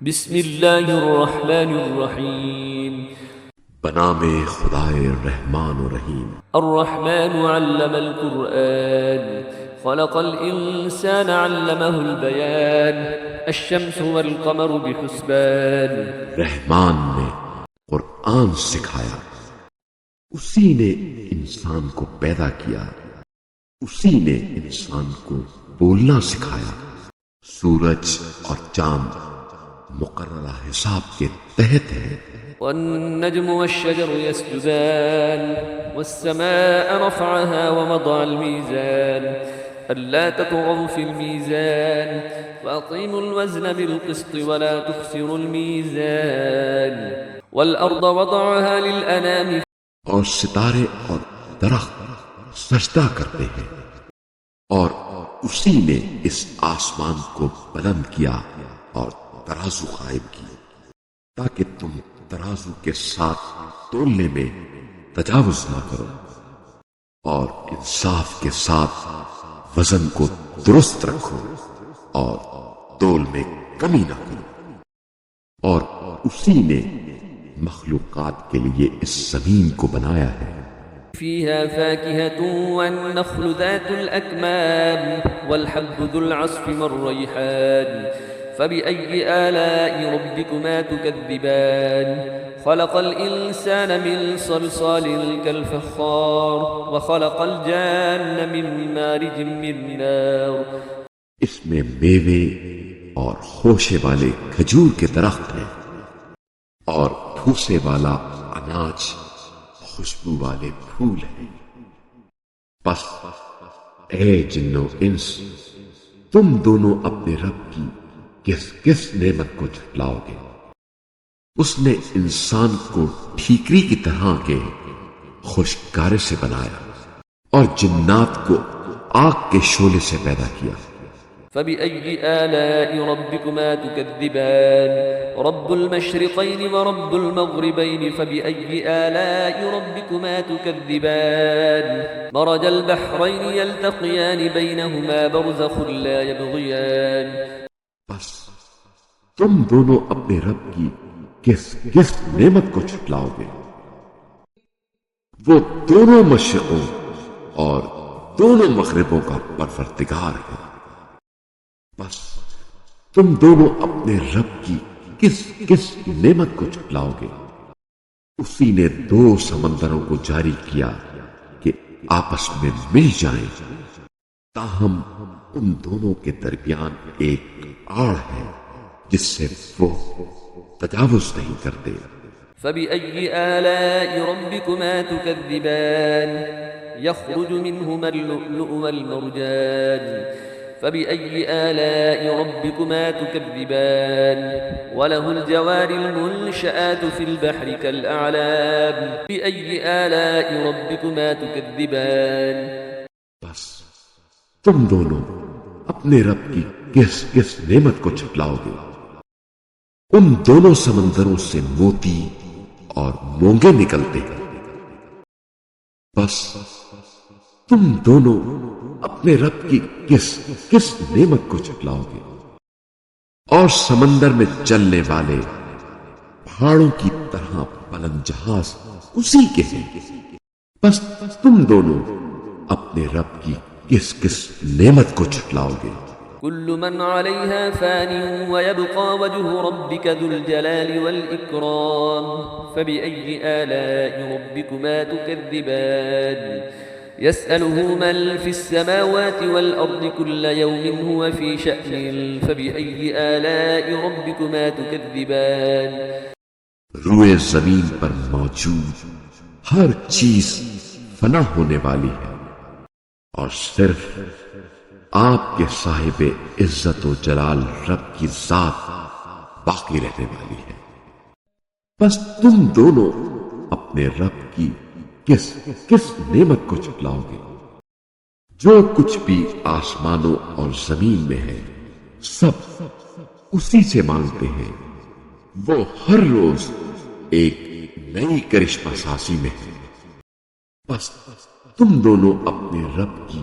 بسم اللہ الرحمن الرحیم بنام خدائے رحمان و رحیم۔ الرحمن علم القرآن خلق الإنسان علمه البيان الشمس والقمر بحسبان۔ رحمان نے قرآن سکھایا، اسی نے انسان کو پیدا کیا، اسی نے انسان کو بولنا سکھایا۔ سورج اور چاند مقررہ حساب کے تحت ہے۔ والنجم والشجر يسجدان والسماء رفعها ووضع الميزان ألا تطغوا في الميزان وأقيموا الوزن بالقسط ولا تخسروا الميزان والأرض وضعها للأنام۔ اور ستارے اور درخت سجدہ کرتے ہیں، اور اسی نے اس آسمان کو بلند کیا اور ترازو قائم کی تاکہ تم ترازو کے ساتھ تولنے میں تجاوز نہ کرو، اور انصاف کے ساتھ وزن کو درست رکھو اور تول میں کمی نہ کرو۔ اور اسی نے مخلوقات کے لیے اس زمین کو بنایا ہے۔ فيها فاكهة والنخل ذات الأكمام والحب ذو العصف والريحان فبأي آلاء ربكما تكذبان خلق الإنسان من صلصال كالفخار وخلق الجان من مارج من نار۔ اس میں میوے اور خوشے والے کھجور کے درخت ہیں، اور پھوسے والا اناج، خوشبو والے پھول ہیں۔ پس اے جنو انس، تم دونوں اپنے رب کی کس کس نعمت کو جھٹلاؤ گے؟ اس نے انسان کو ٹھیکری کی طرح کے خوشگارے سے بنایا اور جنات کو آگ کے شعلے سے پیدا کیا۔ فبأي آلاء ربكما تكذبان رب المشرقين ورب المغربين فبأي آلاء ربكما تكذبان مرج البحرين يلتقيان بينهما برزخ لا يبغيان۔ بس تم دونوں اپنے رب کی کس کس نعمت کو جھٹلاؤ گے؟ وہ دونوں مشرقوں اور دونوں مغربوں کا پروردگار ہے۔ بس تم دونوں اپنے رب کی کس کس نعمت کو جھٹلاؤ گے؟ اسی نے دو سمندروں کو جاری کیا کہ آپس میں مل جائیں، تاہم ان دونوں کے درمیان ایک آڑ ہے جس سے وہ تجاوز نہیں کرتے۔ فبأي آلاء ربكما تكذبان يخرج منهما اللؤلؤ والمرجان فبأي آلاء ربكما تكذبان وله الجوار المنشآت في البحر كالأعلام بأي آلاء ربكما تكذبان۔ بس تم دونوں اپنے رب کی کس کس نعمت کو جھٹلاؤ گے؟ ان دونوں سمندروں سے موتی اور مونگے نکلتے ہیں۔ بس تم دونوں اپنے رب کی کس کس نعمت کو جھٹلاؤ گے؟ اور سمندر میں چلنے والے پہاڑوں کی طرح بلند جہاز اسی کے ہیں۔ بس تم دونوں اپنے رب کی کس کس نعمت کو جھٹلاؤ گے؟ كل من عليها فان ويبقى وجه ربك ذو الجلال والإكرام فبأي آلاء ربكما تكذبان يسأله من في السماوات والأرض كل يوم هو في شأن فبأي آلاء ربكما تكذبان۔ روئے زمین پر موجود ہر چیز فنا ہونے والی ہے، اور صرف آپ کے صاحب عزت و جلال رب کی ذات باقی رہنے والی ہے۔ بس تم دونوں اپنے رب کی کس کس نعمت کو جھٹلاؤ گے؟ جو کچھ بھی آسمانوں اور زمین میں ہے سب اسی سے مانگتے ہیں، وہ ہر روز ایک نئی کرشمہ سازی میں ہے۔ بس تم دونوں اپنے رب کی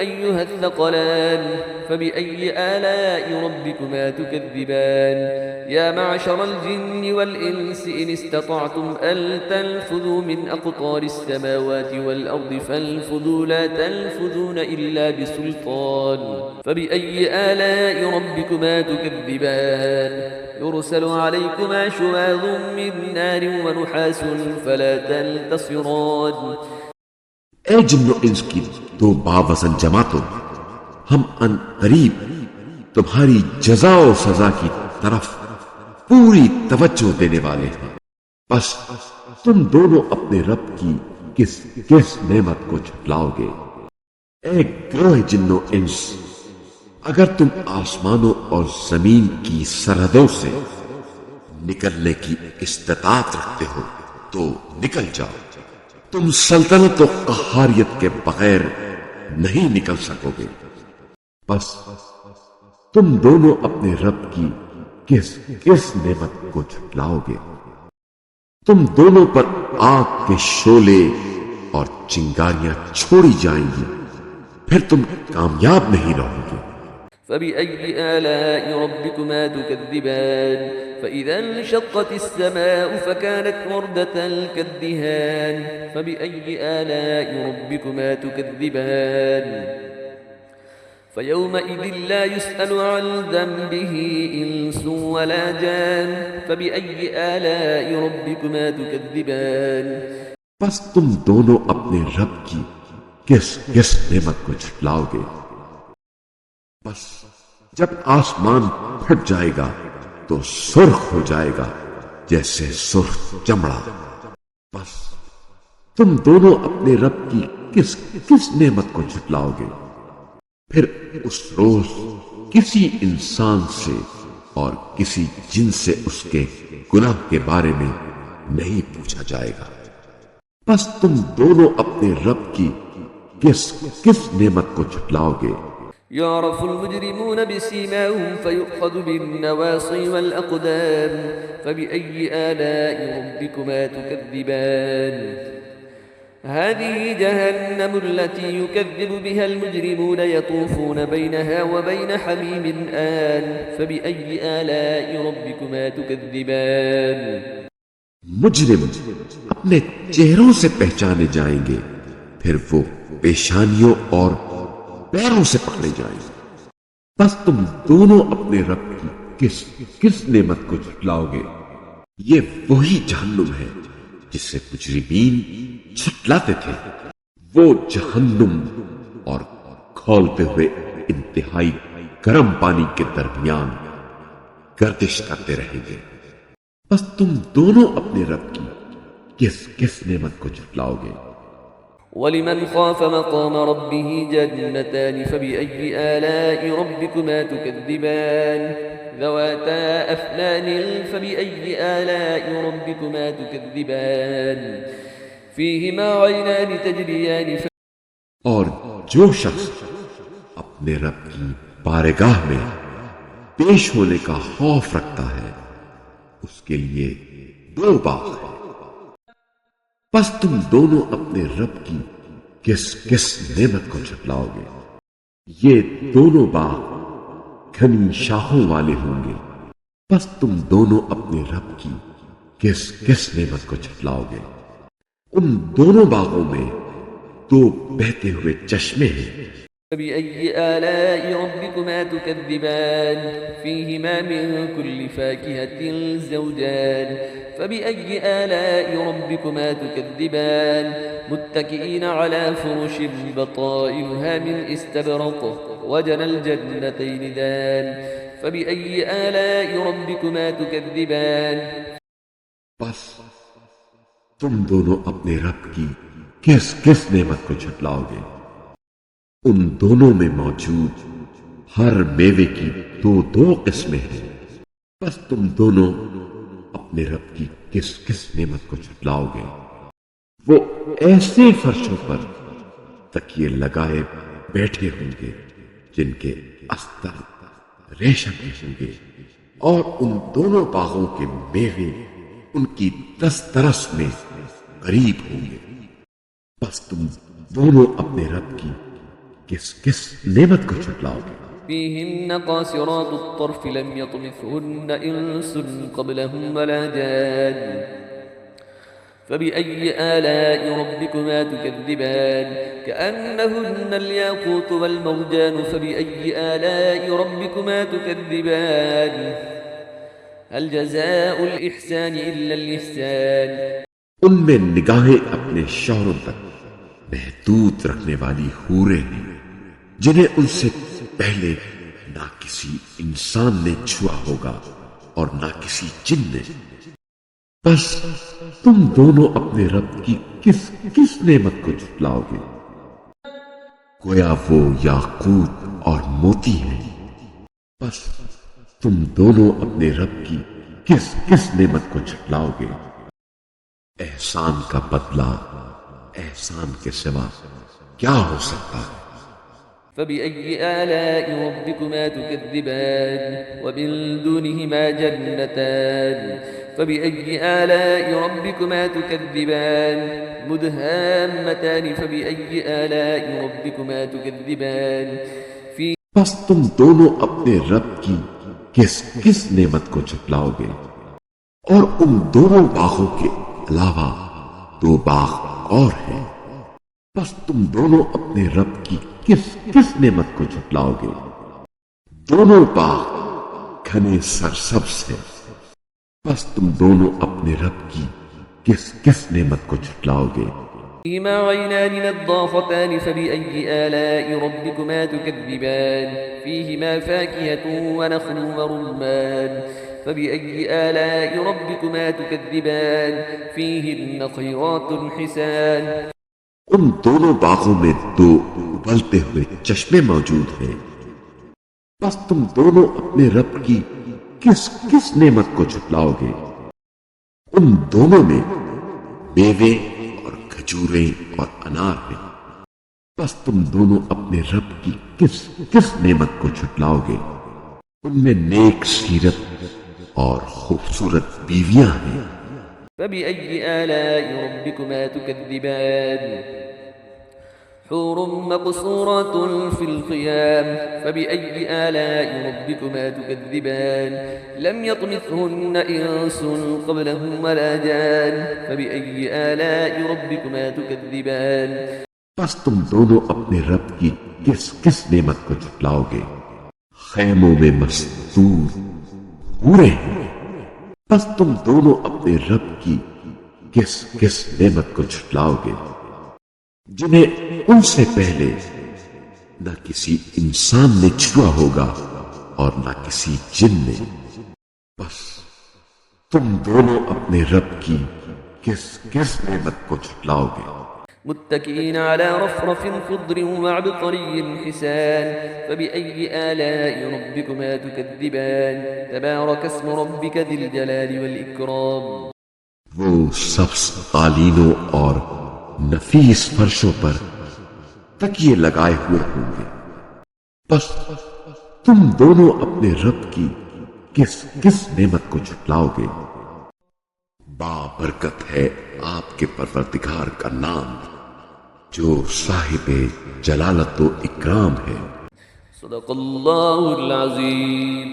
أيها الثقلان فبأي آلاء ربكما تكذبان يا معشر الجن والإنس إن استطعتم أن تنفذوا من أقطار السماوات والأرض فانفذوا لا تنفذون إلا بسلطان فبأي آلاء ربكما تكذبان يرسل عليكما شواظ من نار ونحاس فلا تنتصران اے جن و انس کی دو باوزن جماعتوں، ہم ان قریب تمہاری جزا و سزا کی طرف پوری توجہ دینے والے ہیں، بس تم دونوں اپنے رب کی کس کس نعمت کو جھٹلاؤ گے۔ اے گروہ جن و انس، اگر تم آسمانوں اور زمین کی سرحدوں سے نکلنے کی استطاعت رکھتے ہو تو نکل جاؤ، تم سلطنت و قہاریت کے بغیر نہیں نکل سکو گے، بس تم دونوں اپنے رب کی کس کس نعمت کو جھٹلاؤ گے۔ تم دونوں پر آگ کے شعلے اور چنگاریاں چھوڑی جائیں گی، پھر تم کامیاب نہیں رہو گے۔ فبأي آلاء ربكما تكذبان فإذا انشقت السماء فكانت وردة كالدهان فبأي آلاء ربكما تكذبان فيومئذ لا يسأل عن ذنبه إنس ولا جان فبأي آلاء ربكما تكذبان بس تم دونوں اپنے رب کی کس کس نعمت کو جھٹلاؤ گے۔ بس جب آسمان پھٹ جائے گا تو سرخ ہو جائے گا جیسے سرخ چمڑا، بس تم دونوں اپنے رب کی کس کس نعمت کو جھٹلاؤ گے۔ پھر اس روز کسی انسان سے اور کسی جن سے اس کے گناہ کے بارے میں نہیں پوچھا جائے گا، بس تم دونوں اپنے رب کی کس کس نعمت کو جھٹلاؤ گے۔ يعرف المجرمون بسيماهم فيؤخذ بالنواصي والأقدام فبأي آلاء ربكما تكذبان هذه جهنم التي يكذب بها المجرمون يطوفون بينها وبين حميم آن فبأي آلاء ربكما تكذبان مجرم اپنے چہروں سے پہچانے جائیں گے، پھر وہ پیشانیوں اور پیروں سے پکڑے جائیں گے، بس تم دونوں اپنے رب کی کس کس نعمت کو جھٹلاؤ گے۔ یہ وہی جہنم ہے جس سے مجرمین جھٹلاتے تھے، وہ جہنم اور کھولتے ہوئے انتہائی گرم پانی کے درمیان گردش کرتے رہیں گے، بس تم دونوں اپنے رب کی کس کس نعمت کو جھٹلاؤ گے۔ ولمن خاف مقام ربه جنتان فبأي آلاء ربكما تكذبان ذواتا أفنان فبأي آلاء ربكما تكذبان فيهما عينان تجريان اور جو شخص اپنے رب کی بارگاہ میں پیش ہونے کا خوف رکھتا ہے اس کے لیے دو باغ ہیں، بس تم دونوں اپنے رب کی کس کس نعمت کو جھٹلاؤ گے۔ یہ دونوں باغ گھنی شاخوں والے ہوں گے، بس تم دونوں اپنے رب کی کس کس نعمت کو جھٹلاؤ گے۔ ان دونوں باغوں میں دو بہتے ہوئے چشمے ہیں۔ فبأي آلاء ربكما تكذبان فيهما من كل فاكهة زوجان فبأي آلاء ربكما تكذبان متكئين على فرش بطائنها من استبرق وجنى الجنتين دان فبأي آلاء ربكما تكذبان بس تم دونوں اپنے رب کی کس کس نعمت کو جھٹلاؤ گے۔ ان دونوں میں موجود ہر میوے کی دو دو قسمیں ہیں، بس تم دونوں اپنے رب کی کس کس نعمت کو جھٹلاؤ گے۔ وہ ایسے فرشوں پر تکیے لگائے بیٹھے ہوں گے جن کے استر ریشم کے ہوں گے، اور ان دونوں باغوں کے میوے ان کی دسترس میں قریب ہوں گے۔ بس تم دونوں اپنے رب کی کس کس نعمت کو جھٹلاؤ گے؟ فيهن قاصرات الطرف لم يطمثهن إنس قبلهم ولا جان فبأي آلاء ربكما تكذبان كأنهن الياقوت والمرجان فبأي آلاء ربكما تكذبان هل جزاء الإحسان إلا الإحسان ان میں نگاہیں اپنے شوہروں تک محدود رکھنے والی حوریں ہیں جنہیں ان سے پہلے نہ کسی انسان نے چھوا ہوگا اور نہ کسی جن نے. بس تم دونوں اپنے رب کی کس کس نعمت کو جھٹلاؤ گے؟ گویا وہ یاقوت اور موتی ہے. بس تم دونوں اپنے رب کی کس کس نعمت کو جھٹلاؤ گے؟ احسان کا بدلہ احسان کے سوا کیا ہو سکتا ہے؟ فبأي آلاء ربكما تكذبان ومن دونهما جنتان فبأي آلاء ربكما تكذبان مدهامتان فبأي آلاء ربكما تكذبان بس تم دونوں اپنے رب کی کس کس نعمت کو جھٹلاؤ گے؟ اور ان دونوں باغوں کے علاوہ دو باغ اور ہیں. بس تم دونوں اپنے رب کی کس کس نعمت کو جھٹلاؤ گے؟ دونوں باغ گھنے سرسبز ہیں. بس تم دونوں اپنے رب کی کس کس نعمت کو جھٹلاؤ گے؟ فيهما عينان نضاختان فبأي آلاء ربكما تكذبان فيهما فاكهة ونخل ورمان فبأي آلاء ربكما تكذبان فيهن خيرات حسان ان دونوں باغوں میں دو ابلتے ہوئے چشمے موجود ہیں. بس تم دونوں اپنے رب کی کس کس نعمت کو جھٹلاؤ گے؟ ان دونوں میں میوے اور کھجوریں اور انار ہیں. بس تم دونوں اپنے رب کی کس کس نعمت کو جھٹلاؤ گے؟ ان میں نیک سیرت اور خوبصورت بیویاں ہیں. فبأي آلاء ربكما تكذبان حور مقصورات في الخيام فبأي آلاء ربكما تكذبان لم يطمثهن إنس قبلهم ولا جان فبأي آلاء ربكما تكذبان بس تم دونوں اپنے رب کی کس کس نعمت کو جھٹلاؤ گے؟ خیموں میں مستور حوریں ہیں. بس تم دونوں اپنے رب کی کس کس نعمت کو جھٹلاؤ گے جنہیں ان سے پہلے نہ کسی انسان نے چھوا ہوگا اور نہ کسی جن نے. بس تم دونوں اپنے رب کی کس کس نعمت کو جھٹلاؤ گے؟ متكئين على رفرف خضر وعبقري حسان فبأي آلاء ربكما تكذبان تبارك اسم ربك ذي الجلال والإكرام وہ سبز قالینوں اور نفیس فرشوں پر تکیے لگائے ہوئے ہوں گے. بس تم دونوں اپنے رب کی کس کس نعمت کو جھٹلاؤ گے؟ بابرکت ہے آپ کے پروردگار کا نام جو صاحب جلالت و اکرام ہے. صدق اللہ العظیم.